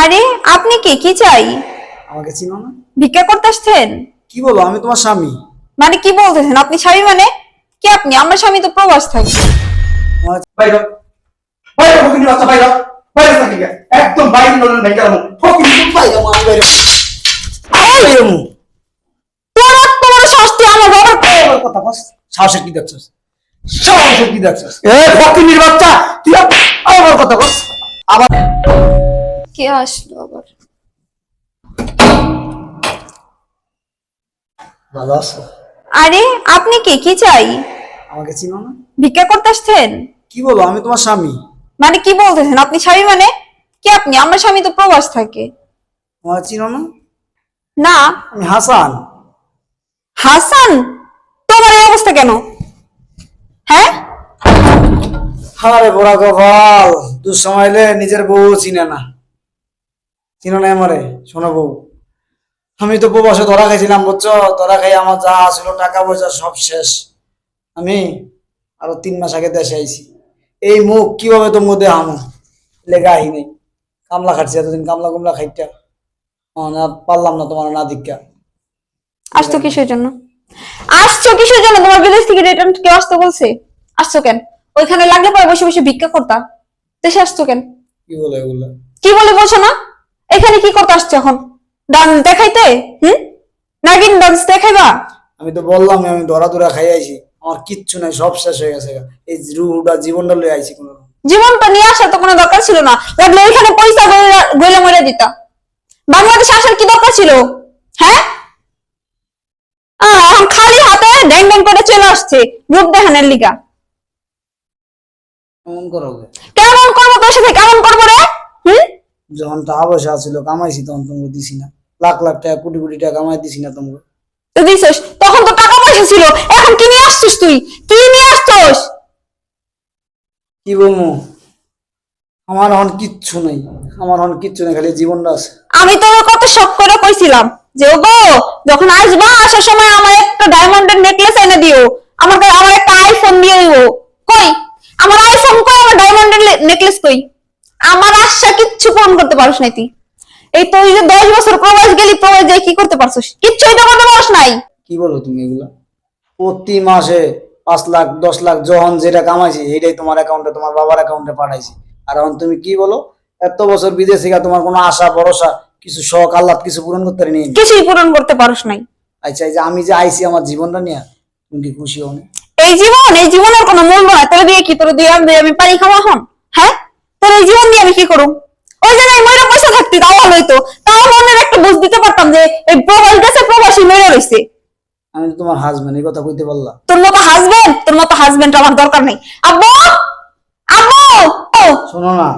আরে আপনি কে, কি চাই? আমাকে চিনো না? ভিক্ষা করতে আসছেন? কি বলো, আমি তোমার স্বামী। মানে কি বলতেছেন আপনি? স্বামী মানে কি আপনি? আমার স্বামী তো প্রবাস থাকে। বাইরে বাইরে ফকিনি বাচ্চা বাইরে বাইরে থাকি একদম বাইরে নড়লেন নাই কেন ফকিনি বাইরে মা, আমি বাইরে। বাইরে মু। তোর এত বড় সাহস তুই আমার বাবার আমার কথা বস। সাহসের কি দেখছস? সাহসের কি দেখছস? এ ফকিনির বাচ্চা তুই আমার কথা বস। আবার কে আসলো আবার? ভালো আছো? আরে আপনি কে, কি চাই? আমাকে চিনো না? ভিক্ষা করতে আসছেন? কি বলো, আমি তোমার স্বামী। মানে কি বলতেছেন আপনি? স্বামী মানে কি আপনি? আমার স্বামী তো প্রবাস থাকে। আমাকে চিনো না? না। আমি হাসান। হাসান? তোমার এই অবস্থা কেন? হ্যাঁ, আরে বড়া কপাল, দুঃসময় এলে নিজের বউ চিনে না। চিনো না আমারে? শোনো বউ, আমি তো প্রবাসে ধরা খাইছিলাম, বুঝছো? ধরা খাই আমার যা ছিল টাকা পয়সা সব শেষ। আমি আরো 3 মাস আগে দেশে আইছি। এই মুখ কিভাবে তো মধ্যে আমো লেগা আহি নাই। কামলা খাটছি এতদিন, কামলা কুমলা খাইটা না পারলাম না তোমার না দীক্ষা। আসছো কিসের জন্য? আসছো কিসের জন্য? তোমার বিদেশ থেকে রিটার্ন কেউ আসতে বলছে? আসছো কেন? ওইখানে লাগলে পরে বসে বসে ভিক্ষা করতা। দেশে আসছো কেন? কি বলে এগুলা? কি বলে বলছো না? এখানে কি করতে আসছো এখন? ডান্স দেখাইতে? নাগিন ডান্স দেখাইবা? আমি তো বললাম আমি ধরা ধরা খাই আইছি, আমার কিচ্ছু নাই, সব শেষ হয়ে গেছে। এই রুহটা জীবনটা লয়ে আইছি কোনো রকম। জীবনটা নিয়ে আসার তো কোনো দরকার ছিল না, লাগলে ওইখানে পয়সা গইলে মরে দিতা। বাংলাদেশে আসার কি দরকার ছিল? হ্যাঁ, এখন খালি হাতে ড্যাং ড্যাং করে চলে আসছে রূপ দেখানোর লিগা। কেমন করো? কেমন করবো তোর সাথে? কেমন করবো রে? যখন টাকা পয়সা ছিল কামাইছি তখন তোমাকে দিছি না? লাখ লাখ টাকা কোটি কোটি টাকা কামাই দিছি না তোমাকে? তো দিছিস, তখন তো টাকা পয়সা ছিল। এখন কি নিয়ে আসছিস তুই? কি নিয়ে আসছিস? কি বলবো, আমার এখন কিচ্ছু নাই, আমার এখন কিচ্ছু নেই, খালি জীবনটা আছে। আমি তো কত শখ করে কইছিলাম যে ওগো যখন আসবা আসার সময় আমার একটা ডায়মন্ডের নেকলেস এনে দিও, আমার একটা আইফোন দিয়ে দিও। কই আমার আইফোন, কই আমার ডায়মন্ডের নেকলেস কই? আমার আশা কিচ্ছু পূরণ করতে পারছ নাই তুই। এই তো, এই যে 10 বছর প্রবাস গেলি, প্রবাস যাই কি করতে পারছিস? কিচ্ছুই তো করতে পারছ নাই। কি বলো তুমি এগুলা? প্রতি মাসে 5 লাখ 10 লাখ যখন যেটা কামাইছি এটাই তোমার অ্যাকাউন্টে, তোমার বাবার অ্যাকাউন্টে পাঠাইছি। আর এখন তুমি কি বলো, এত বছর বিদেশে গিয়ে তোমার কোনো আশা ভরসা কিছু শখ আহ্লাদ কিছু পূরণ করতে পারিনি? কিছুই পূরণ করতে পারছ নাই। আচ্ছা, এই যে আমি যে আইছি আমার জীবনটা নিয়ে, তুমি কি খুশি হও না? এই জীবনের কোনো মূল্য নাই। তোর দিয়ে কি, তোর দিয়ে আমি পারি খাওয়া হন? হ্যাঁ, তোর এই জীবন দিয়ে আমি কি করব? ওই জায়গায় ময়রা পয়সা থাকতি তাও ভালো হইতো, তাও মনের একটা বুঝ দিতে পারতাম যে এই প্রবাস গেছে, প্রবাসী মেরে রয়েছে। আমি তো তোমার হাজবেন্ড, এই কথা কইতে পারলাম? তোর মতো হাজবেন্ড আমার দরকার নেই। আব্বু, আব্বু, ও শোনো না,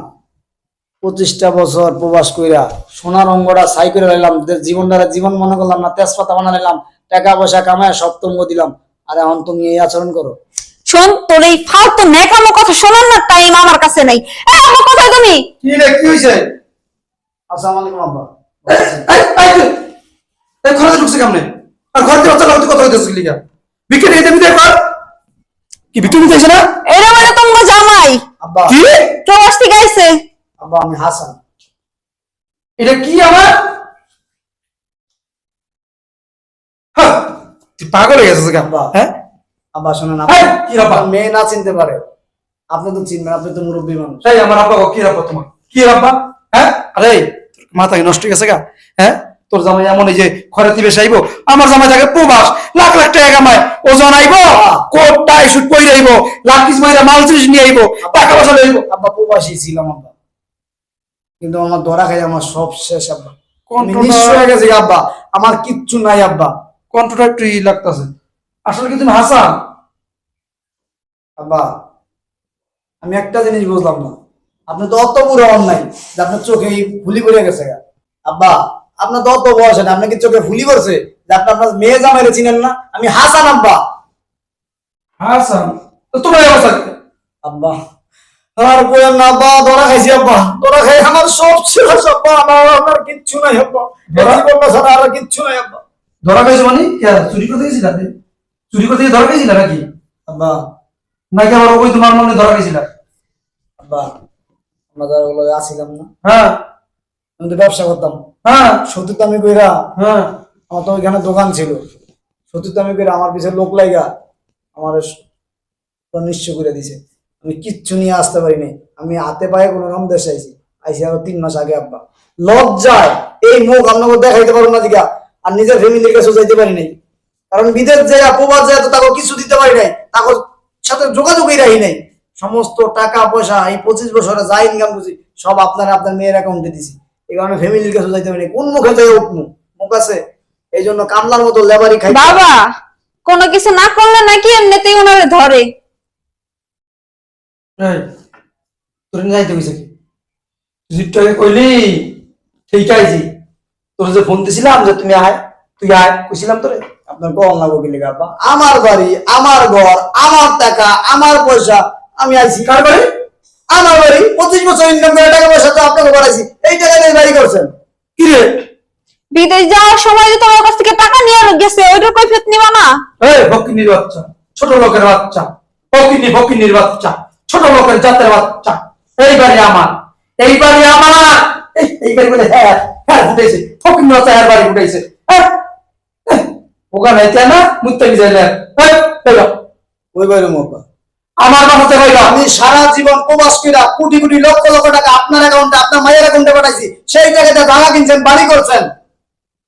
25টা বছর প্রবাস কইরা সোনার অঙ্গটা ছাই করে লাইলাম, জীবনটারে জীবন মনে করলাম না, তেজপাতা বানা নিলাম, টাকা পয়সা কামায় সপ্তম দিলাম, আর এখন তুমি এই আচরণ করো? শোন, তোর এই ফালতু নেকামো কথা শোনার না টাইম আমার কাছে নাই। আম্মু কোথায় তুমি? কি রে কি হইছে আসসালামু আলাইকুম আব্বা। এই এই এই ঘরে ঢুকছে কেমনে আর ঘরে বাচ্চা লাগতে কথা হইতেছে কি লিগা বিকে নিয়ে দেবি দেখো কি বিকে নিতে না এরা মানে তোমার জামাই আব্বা, কি প্রবাস থেকে আইছে। আব্বা আমি হাসান। এটা কি আমার হ্যাঁ তুই পাগল হয়ে গেছিস আব্বা, হ্যাঁ আব্বা শোনেন, এই, কি আব্বা? আপনার মেয়ে না চিনতে পারে, আপনি তো চিনবেন, আপনি তো মুরব্বী মানুষ। এই আমার আব্বা কি রাব্বা তোমার কি রাব্বা হ্যাঁ আরে মাথা কি নষ্ট হয়ে গেছে গা হ্যাঁ তোর জামাই এমন এই যে ঘরে দিবে আইবো আমার জামাই থাকে প্রবাস লাখ লাখ টাকা কামায় ওজন আইবো কোট টাই শুট পরে আইবো লাখ পিস মাইরা মাল চিজ নিয়ে আইবো টাকা পয়সা লইবো আব্বা প্রবাসী ছিলাম আব্বা, কিন্তু আমার ধরা খাই আমার সব শেষ আব্বা। আমি কন্ট্রোল নিঃস্ব হয়ে গেছি আব্বা, আমার কিচ্ছু নাই আব্বা। কন্ট্রোলটা একটু ই লাগতেছে আসলে কি তুমি হাসান আব্বা আমি একটা জিনিস বুঝলাম না, আপনি তো অত বড় অন্যায় যে আপনার চোখে এই ফুলি পড়ে গেছে গা। আব্বা আপনার তো অত বয়স না, আপনি কি চোখে ফুলি করছে যে আপনি আপনার মেয়ে জামাইরে চিনেন না? আমি হাসান আব্বা। হাসান তো তোমার অবস্থা কি? আব্বা আমার বইয়ের না আব্বা, ধরা খাইছি আব্বা, ধরা খাই আমার সব শেষ আব্বা, আমার কিচ্ছু নাই আব্বা, জীবনটা ছাড়া আর কিচ্ছু নাই আব্বা। ধরা খাইছো মানে কি চুরি করতে গেছিলা চুরি করতে গিয়ে ধরা খাইছিলা নাকি আব্বা, নাকি আবার ওই তোমার মনে ধরা খাইছিলা আব্বা আমরা যারা ওগুলো আসছিলাম না, হ্যাঁ আমি তো ব্যবসা করতাম। হ্যাঁ সত্যি তো আমি কইরা, হ্যাঁ আমার তো ওইখানে দোকান ছিল, সত্যি তো আমি কইরা আমার পিছনে লোক লাইগা আমার নিশ্চয় করে দিছে। আমি কিচ্ছু নিয়ে আসতে পারি নাই, আমি হাতে পায়ে কোনো রকম দেশে আইছি, আইসি আরো 3 মাস আগে আব্বা। লজ্জায় এই মুখ আপনাকে দেখাইতে পারবো না দিকা, আর নিজের ফ্যামিলির কাছে যাইতে পারি নাই, কারণ বিদেশ যায় প্রবাস যায় তো তাকে কিছু দিতে পারি নাই, তাকে সাথে যোগাযোগই রাখি নাই। সমস্ত টাকা পয়সা এই 25 বছরে যা ইনকাম করছি সব আপনার মেয়ের অ্যাকাউন্টে দিছি। এই কারণে ফ্যামিলির কাছে যাইতে পারি নাই, কোন মুখে যাই উঠবো, মুখ আছে এই জন্য কামলার মতো লেবারি খাই। বাবা কোনো কিছু না করলে নাকি এমনিতেই ওনারে ধরে। এই তোর নিয়ে যাইতে কইছে কি? তুই একটু আগে কইলি ঠিক আইছি, তোর যে ফোন দিছিলাম যে তুমি আয়, তুই আয় কইছিলাম তোরে। আপনার কল লাগবো কি লেগে আব্বা? আমার বাড়ি, আমার ঘর, আমার টাকা, আমার পয়সা, আমি আইছি। কার বাড়ি? আমার বাড়ি 25 বছর ইনকাম করে টাকা পয়সা তো আপনাকে বাড়াইছি, এই টাকা দিয়ে বাড়ি করছেন। কি রে? বিদেশ যাওয়ার সময় যে তোমার কাছ থেকে টাকা নিয়ে গেছে ওইটার কৈফিয়ত নিবা না? এই ফকিন্নির বাচ্চা, ছোট লোকের বাচ্চা, ফকিন্নির বাচ্চা, ছোট লোকের জাতের বাচ্চা। এই বাড়ি আমার, এই বাড়ি আমার, এই বাড়ি বলে হ্যাঁ হ্যাঁ ফুটাইছে, ফকিন্নি বাচ্চা হ্যাঁ বাড়ি ফুটাইছে। ওখানে না মুত্তে গেলে ওই বাড়ি আব্বা, আমার বাসাতে কইলা আমি সারা জীবন প্রবাস কইরা কোটি কোটি লক্ষ লক্ষ টাকা আপনার অ্যাকাউন্টে, আপনার মায়ের অ্যাকাউন্টে পাঠাইছি, সেই টাকাতে জায়গা কিনছেন, বাড়ি করছেন,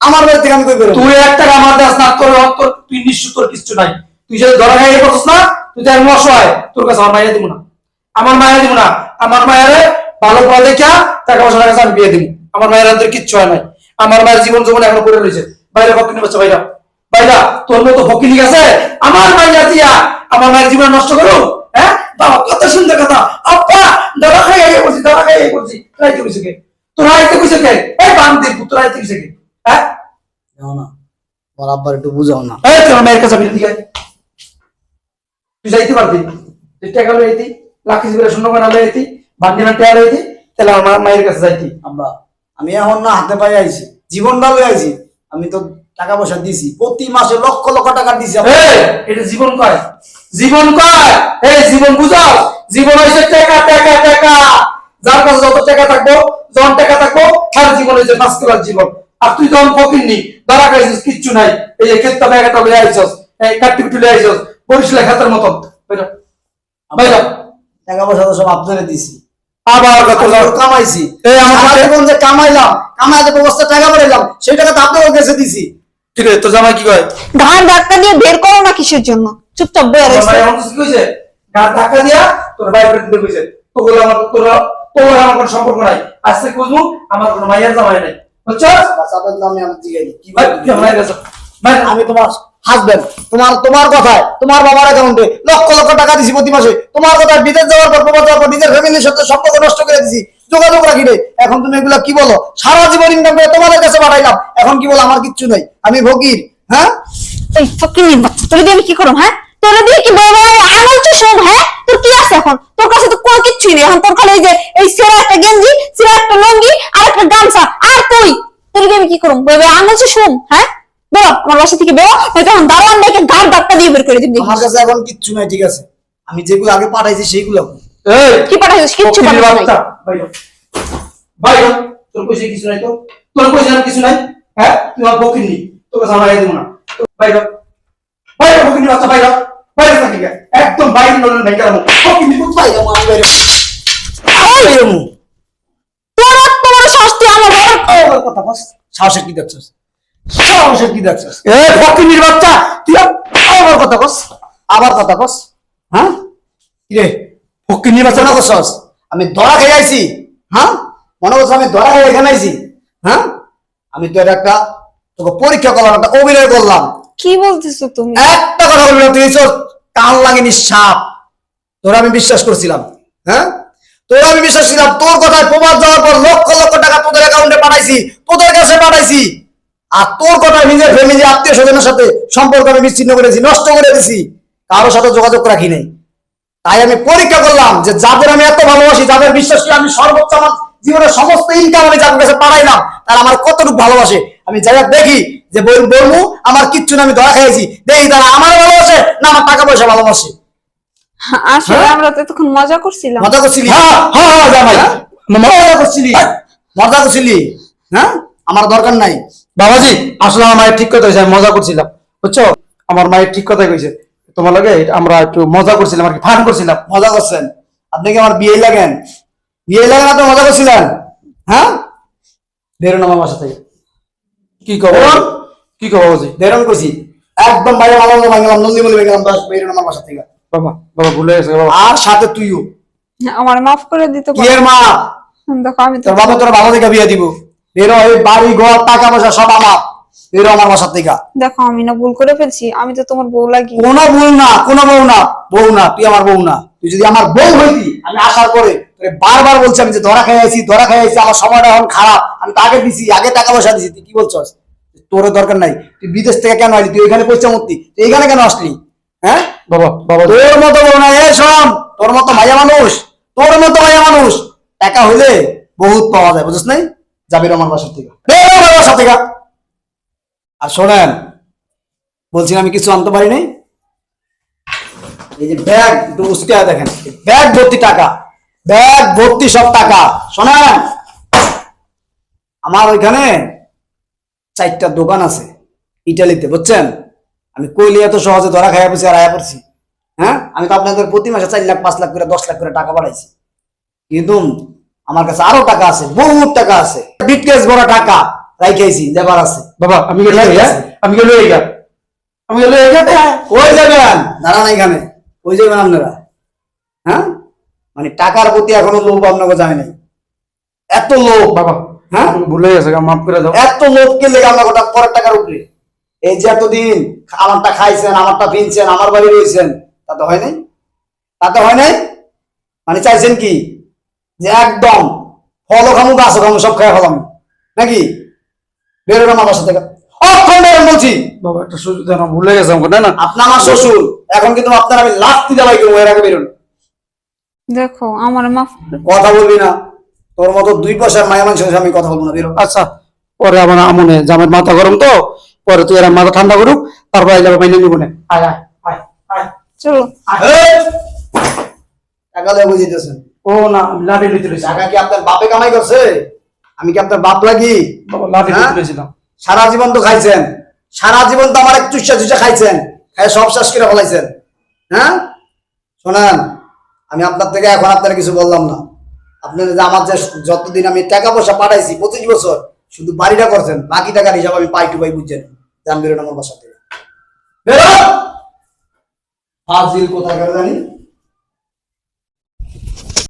আমার বাড়ি থেকে আমি কই বেরোবো? তুই একটা আমার দেশ না তোর তোর তুই নিশ্চয় তোর কিছু নাই, তুই যদি ধরা খাইয়ে করছিস না, তুই তাই অসহায়, তোর কাছে আমার মাইয়া দিব না, আমার মাইয়া দিব না, আমার মায়ের ভালো পড়া দেখা টাকা পয়সা কাছে আমি বিয়ে দিব। আমার মায়ের হাতে কিচ্ছু হয় নাই, আমার মায়ের জীবন জীবন এখনো পড়ে রয়েছে। বাইরে ফকিনি বাচ্চা বাইরা বাইরা, তোর মতো ফকিনি গেছে আমার মাইয়া দিয়া আমার মায়ের জীবন নষ্ট করো। হ্যাঁ বাবা কত সুন্দর কথা, আব্বা ধরা খাইয়ে করছি, ধরা খাইয়ে করছি, রাইতে কইছে কে? তোর রাইতে কইছে কে? এই বান্দি পুত্র রাইতে কইছে কে? হ্যাঁ যাও না, আমার আব্বার একটু বুঝাও না। এই তোর মায়ের কাছে বিরতি গায়, তুই যাইতে পারতি, তুই টাকা লইতি লাখি করে শূন্য করে লইতি বান্ডিনা টাকা লইতি, তাহলে আমার মায়ের কাছে যাইতি। আব্বা আমি এখন না হাতে পায়ে আইছি, জীবনটা লই আইছি, আমি তো টাকা পয়সা দিছি, প্রতি মাসে লক্ষ লক্ষ টাকা দিছি। এই এটা জীবন কয়, জীবন কয়, এই জীবন বুঝাও, জীবন হইছে টাকা টাকা টাকা, যার কাছে যত টাকা থাকবো, যখন টাকা থাকবো তার জীবন হইছে পাঁচ কিলোর জীবন। আর তুই তখন ফকিরনি, ধরা খাইছিস, কিচ্ছু নাই, এই যে ক্ষেতটা ব্যাগটা লয়ে আইছস, এই কাট্টি কুটি লয়ে আইছস, বরিশাল খাতার মতন বাইরা বাইরা। টাকা পয়সা তো সব আপনারে দিছি, আবার কত আমি তো কামাইছি, এই আমার সারা সাথে- জীবন যে কামাইলাম, কামাইতে ব্যবস্থা টাকা বাড়াইলাম, সেই টাকা তো আপনাদের কাছে দিছি। ঠিক আছে, তোর জামাই কি কয়? ধার ধাক্কা দিয়ে বের করো না কিসের জন্য? চুপচাপ বয়ে তোর রয়েছে। জামাই এমন কিছু কইছে? গাড় ধাক্কা দিয়া তোর বাইরে দিতে কইছে, তোগুলো আমার আমার কোনো সম্পর্ক নাই, আজকে খুঁজবো আমার কোনো মাইয়ার জামাই নাই, বুঝছস? বাস আপনাদের নামে আমি জিগাই কি ভাই তুই আমার কাছে ভাই আমি তোমার হাজবেন্ড, তোমার কথায় তোমার বাবার অ্যাকাউন্টে লক্ষ লক্ষ টাকা দিছি প্রতি মাসে, তোমার কথায় বিদেশ যাওয়ার পর প্রবাস যাওয়ার পর নিজের ফ্যামিলির সাথে সম্পর্ক নষ্ট করে দিছি, যোগাযোগ রাখি নাই। এখন তুমি এগুলা কি বলো? সারা জীবন ইনকাম করে তোমাদের কাছে পাঠাইলাম, এখন কি বলো আমার কিচ্ছু নাই, আমি ফকির? হ্যাঁ এই ফকিন্নির বাচ্চা, তোরে দিয়ে আমি কি করব? হ্যাঁ তোরে দিয়ে কি বড় বড় আঙুল চুষব? হ্যাঁ তোর কি আছে এখন? তোর কাছে তো কোনো কিচ্ছুই নেই এখন, তোর খালি এই যে এই ছেঁড়া একটা গেঞ্জি, ছেঁড়া একটা লুঙ্গি আর একটা গামছা, আর তুই তোরে দিয়ে আমি কি করব? বই বই আঙুল চুষব? হ্যাঁ বেরো আমার বাসা থেকে বেরো, নয়তো এখন দারোয়ান ডেকে ঘাড় ধাক্কা দিয়ে বের করে দিবি। আমার কাছে এখন কিচ্ছু নাই, ঠিক আছে? আমি যেগুলো আগে পাঠাইছি সেইগুলো এই কি পাঠাইছিস? কিচ্ছু ফকিরের পাঠাইছিস বাচ্চা, নাই। বাইরে বাইরে, তোর কইছে কিছু নাই, তো তোর কইছে আর কিছু নাই, হ্যাঁ তুই আমার ফকির নি, তোর কাছে আমার দিব না, বাইরে বাইরে ফকির বাচ্চা, বাইরে বাইরে থাকি গে, একদম বাইরে নলেন ভাই গেলাম ফকির নি কোথায়? বাইরে আমি বাইরে তোর এত বড় সাহস তুই আমার বাবার কথা বস, সাহসের কি দেখছস? সাহসের কি দেখছস? এ ফকির বাচ্চা তুই আবার কথা কস, আবার কথা কস, হ্যাঁ কি রে ফকির বাচ্চা মনে করছস আমি ধরা খেয়ে আইছি? হ্যাঁ মনে করছ আমি ধরা খেয়ে এখানে আইছি? হ্যাঁ আমি তো এটা একটা তোকে পরীক্ষা করলাম, একটা অভিনয় করলাম। কি বলতেছো তুমি? একটা কথা বলবি না, তুই তোর কান লাগেনি সাপ, তোর আমি বিশ্বাস করছিলাম। হ্যাঁ তোর আমি বিশ্বাস ছিলাম, তোর কথায় প্রবাস যাওয়ার পর লক্ষ লক্ষ টাকা তোদের অ্যাকাউন্টে পাঠাইছি, তোদের কাছে পাঠাইছি, আর তোর কথায় নিজের ফ্যামিলি আত্মীয় স্বজনের সাথে সম্পর্ক আমি বিচ্ছিন্ন করেছি, নষ্ট করে দিছি, কারোর সাথে যোগাযোগ রাখি নাই। তাই আমি পরীক্ষা করলাম যে যাদের আমি এত ভালোবাসি, যাদের বিশ্বাস করি, আমি সর্বোচ্চ আমার জীবনের সমস্ত ইনকাম আমি যাদের কাছে পাঠাইলাম, তারা আমার কতটুকু ভালোবাসে আমি যাই দেখি যে বলবো আমার কিচ্ছু না, আমি ধরা খেয়েছি, দেখি তারা আমার ভালোবাসে না আমার টাকা পয়সা ভালোবাসে। আসলে হ্যাঁ? আমরা তো এতক্ষণ মজা করছিলাম। মজা করছিলি? হ্যাঁ হ্যাঁ হ্যাঁ জামাই হ্যাঁ? মজা করছিলি? মজা করছিলি? হ্যাঁ, আমার দরকার নাই। বাবাজি আসলে আমার মায়ের ঠিক কথা হয়েছে, আমি মজা করছিলাম বুঝছো। আমার মায়ের ঠিক কথাই কইছে, তোমার লাগে আমরা একটু মজা করছিলাম আর কি, ফান করছিলাম। মজা করছেন? আপনি কি আমার বিয়ে লাগেন? বিয়ে লাগেন আপনি মজা করছিলেন? হ্যাঁ, বেরোন আমার বাসা থেকে। কি কব কি কব বাবাজি? বেরোন করছি একদম, বাইরে মামা ভাঙলাম, নন্দী বলে গেলাম, বাস বেরোন আমার বাসা থেকে। বাবা বাবা ভুলে গেছে বাবা। আর সাথে তুইও। আমার মাফ করে দিতে কি পারো? এর মা? দেখো আমি তো তোর বাবা তোর বাবা থেকে বিয়ে দিব। বেরো, এই বাড়ি ঘর টাকা পয়সা সব আমার। বেরো আমার বাসা থেকে। দেখো আমি না ভুল করে ফেলছি, আমি তো তোমার বউ লাগি। কোনো বউ না, কোনো বউ না, বউ না, তুই আমার বউ না। তুই যদি আমার বউ হইতি, আমি আসার পরে তোরে বারবার বলছি আমি যে ধরা খাই আইছি, ধরা খাই আইছি, আমার সময়টা এখন খারাপ, আমি তো আগে দিছি, আগে টাকা পয়সা দিছি। তুই কি বলছস? তোর দরকার নাই। তুই বিদেশ থেকে কেন আসলি? তুই এখানে পয়সা মূর্তি, তুই এখানে কেন আসলি? হ্যাঁ, বাবা বাবা তোর মতো বউ না, এই শোন, তোর মতো ভাইয়া মানুষ, তোর মতো ভাইয়া মানুষ টাকা হইলে বহুত পাওয়া যায়, বুঝছ নাই? যাবি আমার বাসা থেকে, বেরো আমার বাসা থেকে। আর শোনেন, বলছি আমি কিছু আনতে পারি নাই। এই যে ব্যাগ একটু উস্কে দেখেন, ব্যাগ ভর্তি টাকা, ব্যাগ ভর্তি সব টাকা। শোনেন, আমার ওইখানে 4টা দোকান আছে ইটালিতে, বুঝছেন? আমি কইলে এত সহজে ধরা খাইয়া পড়ছি আর আয়া পড়ছি? হ্যাঁ, আমি তো আপনাদের প্রতি মাসে 4 লাখ 5 লাখ করে 10 লাখ করে টাকা পাঠাইছি, কিন্তু আমার কাছে আরো টাকা আছে, বহুত টাকা আছে, বিটকেস ভরা টাকা রাইখাইছি, লেবার আছে। বাবা আমি গেলে আমি গেলে আমি গেলে কই যাবেন? দাঁড়ান এখানে, কই যাবেন আপনারা? হ্যাঁ, মানে টাকার প্রতি এখনো লোভ আপনাকে যায় নাই, এত লোভ। বাবা হ্যাঁ, আমাকে ভুলে গেছে, মাফ করে দাও। এত লোভ কে লেগে আপনাকে ওটা পরের টাকার উপরে? এই যে এতদিন আমারটা খাইছেন, আমারটা কিনছেন, আমার বাড়ি রয়েছেন, তাতে হয় নাই? তাতে হয় নাই? মানে চাইছেন কি যে একদম ফলও খামু গাছও খামু সব খাই ফেলাম নাকি? বেরোন আমার বাসা থেকে, অক্ষণ বেরোন বলছি। বাবা একটা সুযোগ দেন, ভুলে গেছে আমাকে। না না আপনি আমার শ্বশুর, এখন কিন্তু আপনার আমি লাস্তি দেওয়াই করবো, এর আগে বেরোন। দেখো আমার মাফ কথা বলবি না, তোর মতো 2 পয়সার মায়া মানুষের সাথে আমি কথা বলবো না, বেরো। আচ্ছা, পরে আমার আমনে জামের মাথা গরম তো, পরে তুই এরা মাথা ঠান্ডা করুক, তারপর আই যাবে মাইনে নিব না। আয় আয় আয় আয় চলো। এই, টাকা দিয়ে বুঝিতেছেন? ও না, লাঠি লইতে লইছি। টাকা কি আপনার বাপে কামাই করছে? আমি কি আপনার বাপ লাগি? বাবা লাঠি হ্যাঁ? লইতে লইছিলাম। সারা জীবন তো খাইছেন, সারা জীবন তো আমার এক চুষা চুষা খাইছেন, খাই সব শেষ করে ফেলাইছেন। হ্যাঁ, শোনেন, আমি আপনার থেকে এখন আপনার কিছু বললাম না। আপনার যে আমার যে যতদিন আমি টাকা পয়সা পাঠাইছি 25 বছর, শুধু বাড়িটা করছেন, বাকি টাকার হিসাব আমি পাই টু পাই বুঝছেন। যান বেরোন আমার বাসা থেকে, বেরো। ফাজিল কোথাকার জানি।